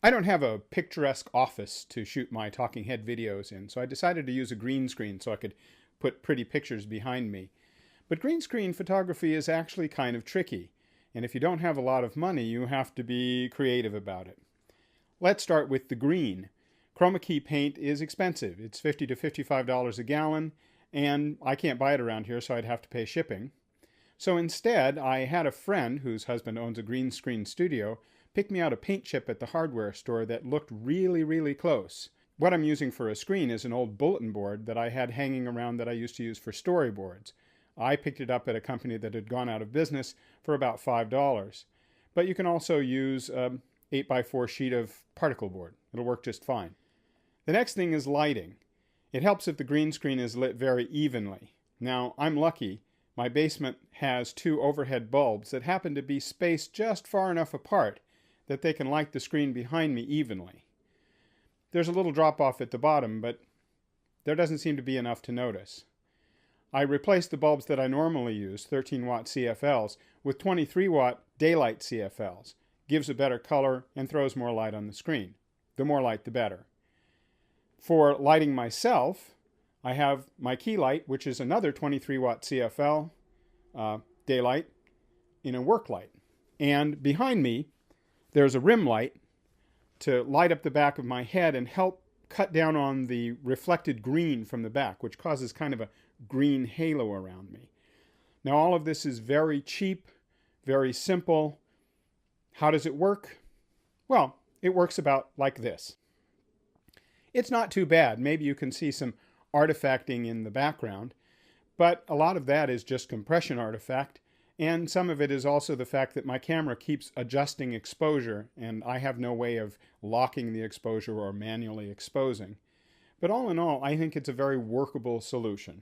I don't have a picturesque office to shoot my talking head videos in, so I decided to use a green screen so I could put pretty pictures behind me. But green screen photography is actually kind of tricky, and if you don't have a lot of money, you have to be creative about it. Let's start with the green. Chroma key paint is expensive. It's $50 to $55 a gallon, and I can't buy it around here, so I'd have to pay shipping. So instead, I had a friend whose husband owns a green screen studio pick me out a paint chip at the hardware store that looked really close. What I'm using for a screen is an old bulletin board that I had hanging around that I used to use for storyboards. I picked it up at a company that had gone out of business for about $5. But you can also use an 8x4 sheet of particle board. It'll work just fine. The next thing is lighting. It helps if the green screen is lit very evenly. Now, I'm lucky. My basement has two overhead bulbs that happen to be spaced just far enough apart that they can light the screen behind me evenly. There's a little drop off at the bottom, but there doesn't seem to be enough to notice. I replaced the bulbs that I normally use, 13-watt CFLs, with 23-watt daylight CFLs. Gives a better color and throws more light on the screen. The more light, the better. For lighting myself, I have my key light, which is another 23-watt CFL daylight in a work light. And behind me, there's a rim light to light up the back of my head and help cut down on the reflected green from the back, which causes kind of a green halo around me. Now, all of this is very cheap, very simple. How does it work? Well, it works about like this. It's not too bad. Maybe you can see some artifacting in the background, but a lot of that is just compression artifact, and some of it is also the fact that my camera keeps adjusting exposure, and I have no way of locking the exposure or manually exposing. But all in all, I think it's a very workable solution.